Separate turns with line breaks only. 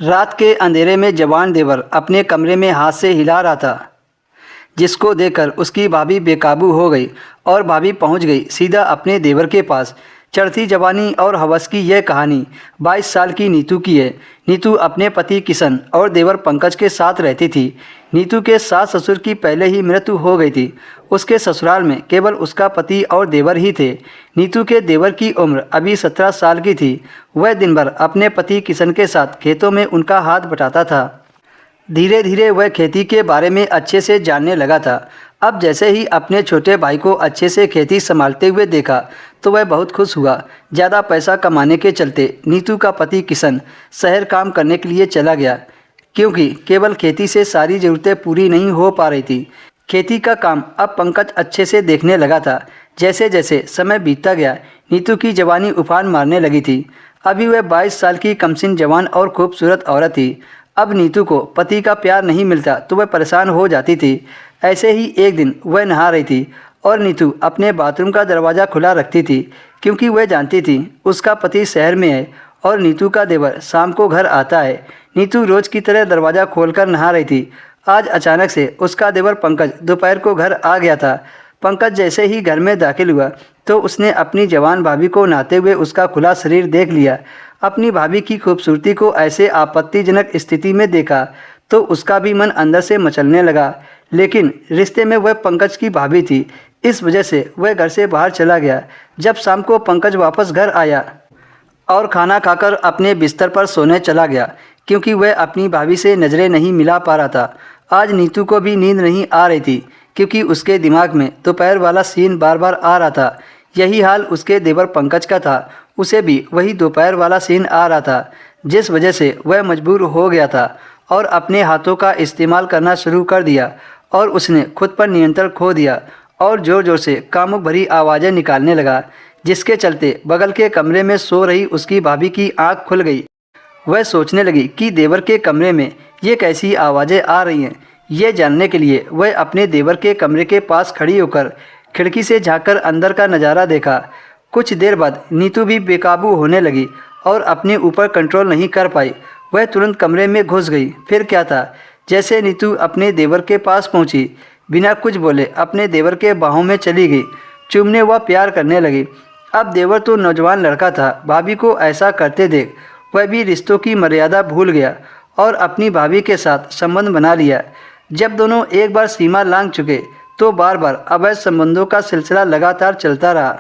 रात के अंधेरे में जवान देवर अपने कमरे में हाथ से हिला रहा था, जिसको देखकर उसकी भाभी बेकाबू हो गई और भाभी पहुंच गई सीधा अपने देवर के पास। चढ़ती जवानी और हवस की यह कहानी 22 साल की नीतू की है। नीतू अपने पति किशन और देवर पंकज के साथ रहती थी। नीतू के सास ससुर की पहले ही मृत्यु हो गई थी। उसके ससुराल में केवल उसका पति और देवर ही थे। नीतू के देवर की उम्र अभी 17 साल की थी। वह दिन भर अपने पति किशन के साथ खेतों में उनका हाथ बटाता था। धीरे धीरे वह खेती के बारे में अच्छे से जानने लगा था। अब जैसे ही अपने छोटे भाई को अच्छे से खेती संभालते हुए देखा तो वह बहुत खुश हुआ। ज़्यादा पैसा कमाने के चलते नीतू का पति किशन शहर काम करने के लिए चला गया, क्योंकि केवल खेती से सारी ज़रूरतें पूरी नहीं हो पा रही थी। खेती का काम अब पंकज अच्छे से देखने लगा था। जैसे जैसे समय बीतता गया, नीतू की जवानी उफान मारने लगी थी। अभी वह 22 साल की कमसिन जवान और खूबसूरत औरत थी। अब नीतू को पति का प्यार नहीं मिलता तो वह परेशान हो जाती थी। ऐसे ही एक दिन वह नहा रही थी और नीतू अपने बाथरूम का दरवाज़ा खुला रखती थी, क्योंकि वह जानती थी उसका पति शहर में है और नीतू का देवर शाम को घर आता है। नीतू रोज़ की तरह दरवाज़ा खोलकर नहा रही थी। आज अचानक से उसका देवर पंकज दोपहर को घर आ गया था। पंकज जैसे ही घर में दाखिल हुआ तो उसने अपनी जवान भाभी को नहाते हुए उसका खुला शरीर देख लिया। अपनी भाभी की खूबसूरती को ऐसे आपत्तिजनक स्थिति में देखा तो उसका भी मन अंदर से मचलने लगा। लेकिन रिश्ते में वह पंकज की भाभी थी, इस वजह से वह घर से बाहर चला गया। जब शाम को पंकज वापस घर आया और खाना खाकर अपने बिस्तर पर सोने चला गया, क्योंकि वह अपनी भाभी से नज़रें नहीं मिला पा रहा था। आज नीतू को भी नींद नहीं आ रही थी, क्योंकि उसके दिमाग में दोपहर वाला सीन बार बार आ रहा था। यही हाल उसके देवर पंकज का था, उसे भी वही दोपहर वाला सीन आ रहा था, जिस वजह से वह मजबूर हो गया था और अपने हाथों का इस्तेमाल करना शुरू कर दिया और उसने खुद पर नियंत्रण खो दिया और ज़ोर ज़ोर से कामुक भरी आवाज़ें निकालने लगा, जिसके चलते बगल के कमरे में सो रही उसकी भाभी की आंख खुल गई। वह सोचने लगी कि देवर के कमरे में ये कैसी आवाज़ें आ रही हैं। ये जानने के लिए वह अपने देवर के कमरे के पास खड़ी होकर खिड़की से झांककर अंदर का नज़ारा देखा। कुछ देर बाद नीतू भी बेकाबू होने लगी और अपने ऊपर कंट्रोल नहीं कर पाई। वह तुरंत कमरे में घुस गई। फिर क्या था, जैसे नीतू अपने देवर के पास पहुंची, बिना कुछ बोले अपने देवर के बाहों में चली गई। चूमने व प्यार करने लगी। अब देवर तो नौजवान लड़का था, भाभी को ऐसा करते देख वह भी रिश्तों की मर्यादा भूल गया और अपनी भाभी के साथ संबंध बना लिया। जब दोनों एक बार सीमा लांघ चुके तो बार बार अवैध संबंधों का सिलसिला लगातार चलता रहा।